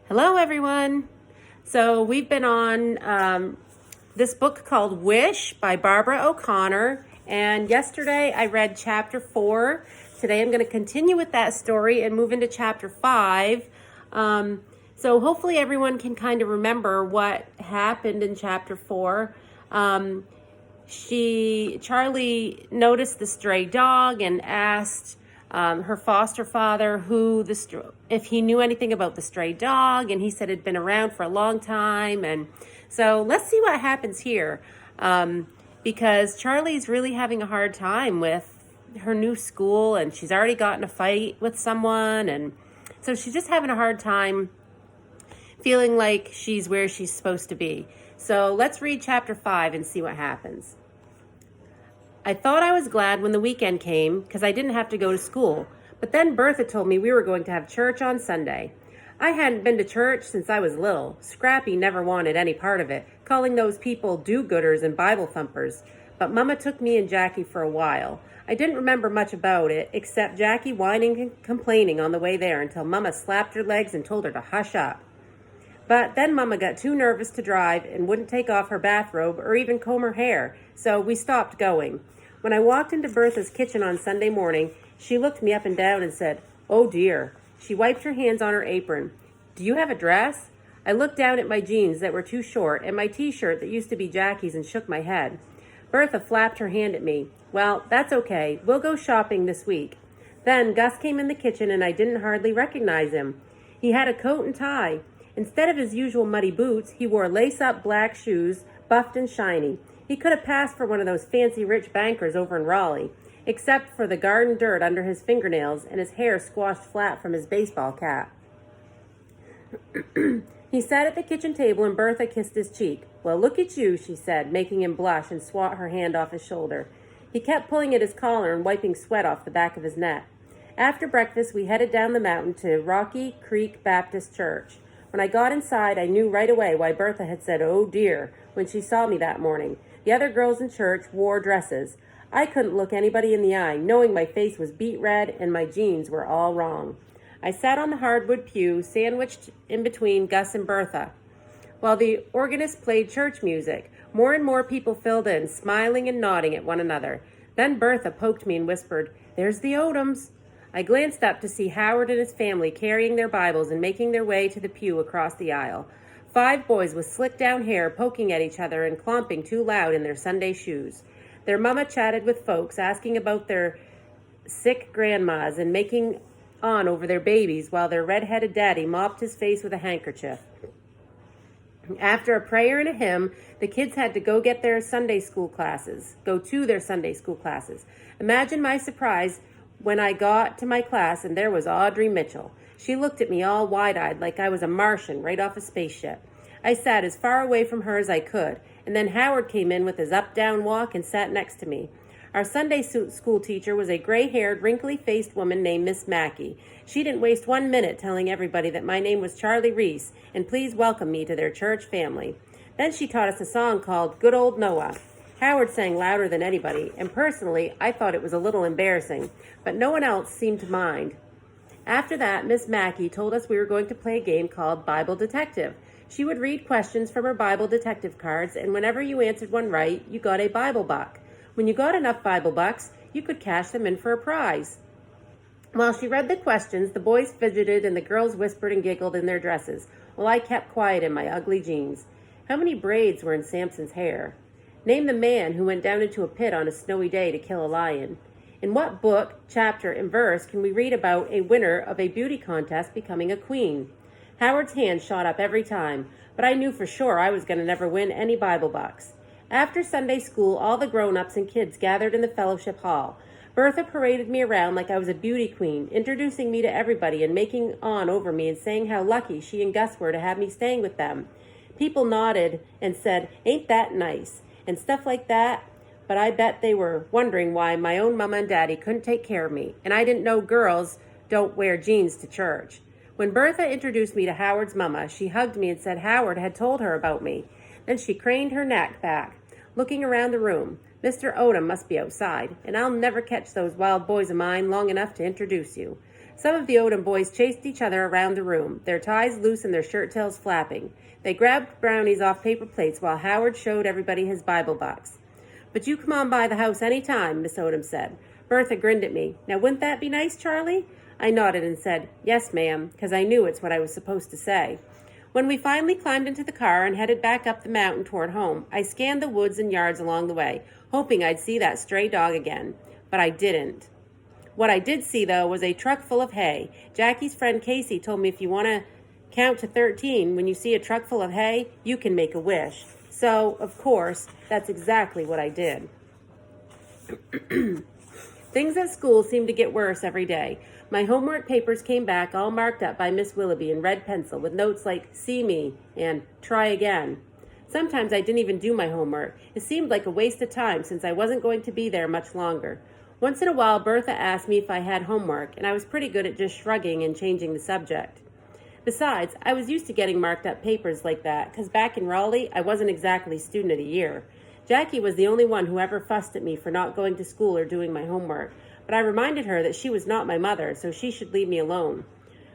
Hello, everyone. So we've been on this book called Wish by Barbara O'Connor. And yesterday I read chapter 4. Today I'm going to continue with that story and move into chapter 5. So hopefully everyone can kind of remember what happened in chapter 4. Charlie noticed the stray dog and asked her foster father if he knew anything about the stray dog, and he said it'd been around for a long time. And so let's see what happens here, because Charlie's really having a hard time with her new school, and she's already gotten a fight with someone, and so she's just having a hard time feeling like she's where she's supposed to be. So let's read chapter 5 and see what happens. I thought I was glad when the weekend came because I didn't have to go to school, but then Bertha told me we were going to have church on Sunday. I hadn't been to church since I was little. Scrappy never wanted any part of it, calling those people do-gooders and Bible thumpers. But Mama took me and Jackie for a while. I didn't remember much about it, except Jackie whining and complaining on the way there until Mama slapped her legs and told her to hush up. But then Mama got too nervous to drive and wouldn't take off her bathrobe or even comb her hair, so we stopped going. When I walked into Bertha's kitchen on Sunday morning, she looked me up and down and said, "Oh dear." She wiped her hands on her apron. "Do you have a dress?" I looked down at my jeans that were too short and my t-shirt that used to be Jackie's and shook my head. Bertha flapped her hand at me. "Well, that's okay. We'll go shopping this week." Then Gus came in the kitchen and I didn't hardly recognize him. He had a coat and tie. Instead of his usual muddy boots, he wore lace-up black shoes, buffed and shiny. He could have passed for one of those fancy rich bankers over in Raleigh, except for the garden dirt under his fingernails and his hair squashed flat from his baseball cap. He sat at the kitchen table and Bertha kissed his cheek. "Well, look at you," she said, making him blush and swat her hand off his shoulder. He kept pulling at his collar and wiping sweat off the back of his neck. After breakfast, we headed down the mountain to Rocky Creek Baptist Church. When I got inside, I knew right away why Bertha had said, "Oh dear," when she saw me that morning. The other girls in church wore dresses. I couldn't look anybody in the eye, knowing my face was beet red and my jeans were all wrong. I sat on the hardwood pew, sandwiched in between Gus and Bertha, while the organist played church music. More and more people filled in, smiling and nodding at one another. Then Bertha poked me and whispered, "There's the Odoms." I glanced up to see Howard and his family carrying their Bibles and making their way to the pew across the aisle. 5 boys with slicked down hair poking at each other and clomping too loud in their Sunday shoes. Their mama chatted with folks, asking about their sick grandmas and making on over their babies while their red-headed daddy mopped his face with a handkerchief. After a prayer and a hymn, the kids had to go to their Sunday school classes. Imagine my surprise when I got to my class and there was Audrey Mitchell. She looked at me all wide-eyed like I was a Martian right off a spaceship. I sat as far away from her as I could, and then Howard came in with his up-down walk and sat next to me. Our Sunday school teacher was a gray-haired, wrinkly-faced woman named Miss Mackey. She didn't waste 1 minute telling everybody that my name was Charlie Reese, and please welcome me to their church family. Then she taught us a song called Good Old Noah. Howard sang louder than anybody, and personally, I thought it was a little embarrassing, but no one else seemed to mind. After that, Miss Mackey told us we were going to play a game called Bible Detective. She would read questions from her Bible detective cards, and whenever you answered one right, you got a Bible buck. When you got enough Bible bucks, you could cash them in for a prize. While she read the questions, the boys fidgeted and the girls whispered and giggled in their dresses, while I kept quiet in my ugly jeans. How many braids were in Samson's hair? Name the man who went down into a pit on a snowy day to kill a lion. In what book, chapter, and verse can we read about a winner of a beauty contest becoming a queen? Howard's hand shot up every time, but I knew for sure I was going to never win any Bible bucks. After Sunday school, all the grown-ups and kids gathered in the fellowship hall. Bertha paraded me around like I was a beauty queen, introducing me to everybody and making on over me and saying how lucky she and Gus were to have me staying with them. People nodded and said, "Ain't that nice?" and stuff like that. But I bet they were wondering why my own mama and daddy couldn't take care of me, and I didn't know girls don't wear jeans to church. When Bertha introduced me to Howard's mama, she hugged me and said Howard had told her about me. Then she craned her neck back, looking around the room. Mr. Odom must be outside, and I'll never catch those wild boys of mine long enough to introduce you. Some of the Odom boys chased each other around the room, their ties loose and their shirt tails flapping. They grabbed brownies off paper plates while Howard showed everybody his Bible box. "But you come on by the house any time," Miss Odom said. Bertha grinned at me. "Now, wouldn't that be nice, Charlie?" I nodded and said, "Yes, ma'am," because I knew it's what I was supposed to say. When we finally climbed into the car and headed back up the mountain toward home, I scanned the woods and yards along the way, hoping I'd see that stray dog again. But I didn't. What I did see, though, was a truck full of hay. Jackie's friend Casey told me if you want to count to 13 when you see a truck full of hay, you can make a wish. So, of course, that's exactly what I did. Things at school seemed to get worse every day. My homework papers came back all marked up by Miss Willoughby in red pencil with notes like, "See me," and "Try again." Sometimes I didn't even do my homework. It seemed like a waste of time since I wasn't going to be there much longer. Once in a while, Bertha asked me if I had homework, and I was pretty good at just shrugging and changing the subject. Besides, I was used to getting marked up papers like that, because back in Raleigh, I wasn't exactly student of the year. Jackie was the only one who ever fussed at me for not going to school or doing my homework, but I reminded her that she was not my mother, so she should leave me alone.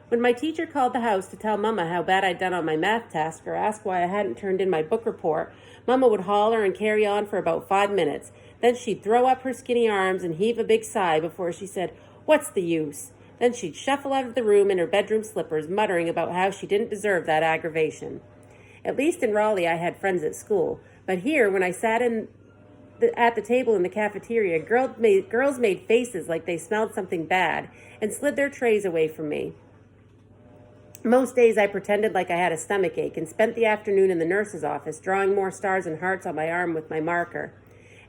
When my teacher called the house to tell Mama how bad I'd done on my math task or ask why I hadn't turned in my book report, Mama would holler and carry on for about 5 minutes. Then she'd throw up her skinny arms and heave a big sigh before she said, "What's the use?" Then she'd shuffle out of the room in her bedroom slippers, muttering about how she didn't deserve that aggravation. At least in Raleigh I had friends at school, but here, when I sat at the table in the cafeteria, girls made faces like they smelled something bad and slid their trays away from me. Most days I pretended like I had a stomach ache and spent the afternoon in the nurse's office drawing more stars and hearts on my arm with my marker.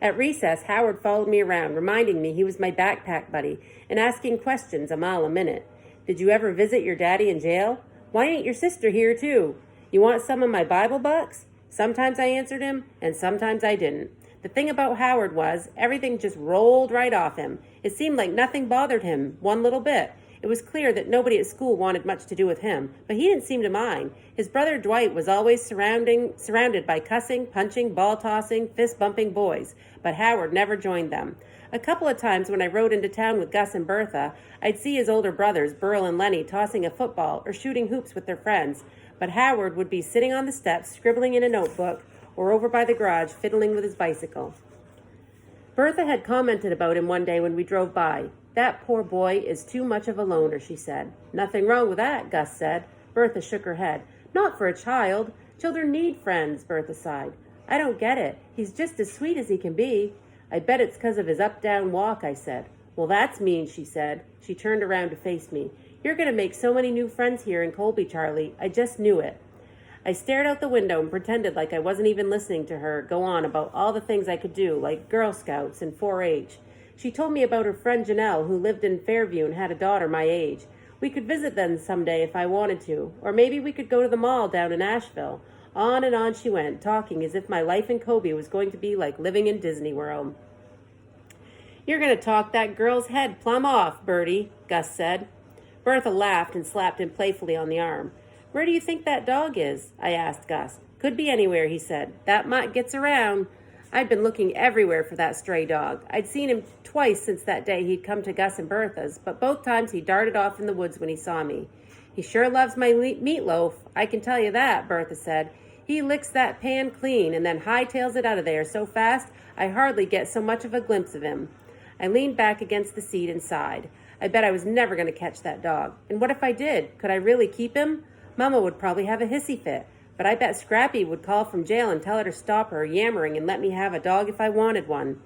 At recess, Howard followed me around, reminding me he was my backpack buddy and asking questions a mile a minute. "Did you ever visit your daddy in jail? Why ain't your sister here too? You want some of my Bible bucks?" Sometimes I answered him, and sometimes I didn't. The thing about Howard was, everything just rolled right off him. It seemed like nothing bothered him one little bit. It was clear that nobody at school wanted much to do with him, but he didn't seem to mind. His brother Dwight was always surrounded by cussing, punching, ball-tossing, fist-bumping boys, but Howard never joined them. A couple of times when I rode into town with Gus and Bertha, I'd see his older brothers, Burl and Lenny, tossing a football or shooting hoops with their friends, but Howard would be sitting on the steps, scribbling in a notebook, or over by the garage, fiddling with his bicycle. Bertha had commented about him one day when we drove by. "That poor boy is too much of a loner," she said. "Nothing wrong with that," Gus said. Bertha shook her head. "Not for a child. Children need friends," Bertha sighed. "I don't get it. He's just as sweet as he can be." "I bet it's 'cause of his up-down walk," I said. "Well, that's mean," she said. She turned around to face me. "You're going to make so many new friends here in Colby, Charlie. I just knew it." I stared out the window and pretended like I wasn't even listening to her go on about all the things I could do, like Girl Scouts and 4-H. She told me about her friend Janelle, who lived in Fairview and had a daughter my age. We could visit them someday if I wanted to, or maybe we could go to the mall down in Asheville. On and on she went, talking as if my life in Colby was going to be like living in Disney World. "You're going to talk that girl's head plumb off, Bertie," Gus said. Bertha laughed and slapped him playfully on the arm. "Where do you think that dog is?" I asked Gus. "Could be anywhere," he said. "That mutt gets around." I'd been looking everywhere for that stray dog. I'd seen him twice since that day he'd come to Gus and Bertha's, but both times he darted off in the woods when he saw me. "He sure loves my meatloaf, I can tell you that," Bertha said. "He licks that pan clean and then hightails it out of there so fast I hardly get so much of a glimpse of him." I leaned back against the seat and sighed. I bet I was never going to catch that dog. And what if I did? Could I really keep him? Mama would probably have a hissy fit, but I bet Scrappy would call from jail and tell her to stop her yammering and let me have a dog if I wanted one.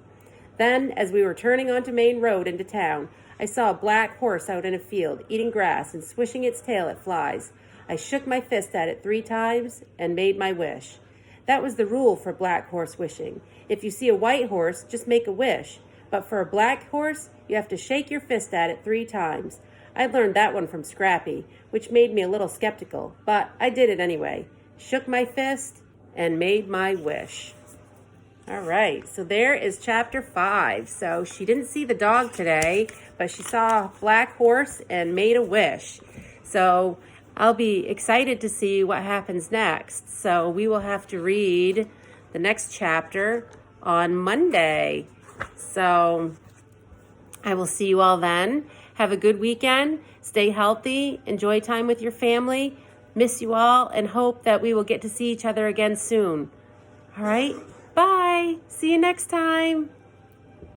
Then, as we were turning onto Main Road into town, I saw a black horse out in a field, eating grass and swishing its tail at flies. I shook my fist at it 3 times and made my wish. That was the rule for black horse wishing. If you see a white horse, just make a wish. But for a black horse, you have to shake your fist at it 3 times. I learned that one from Scrappy, which made me a little skeptical, but I did it anyway. Shook my fist and made my wish. All right, so there is chapter 5. So she didn't see the dog today, but she saw a black horse and made a wish. So I'll be excited to see what happens next. So we will have to read the next chapter on Monday. So I will see you all then. Have a good weekend. Stay healthy, enjoy time with your family. Miss you all and hope that we will get to see each other again soon. All right? Bye. See you next time.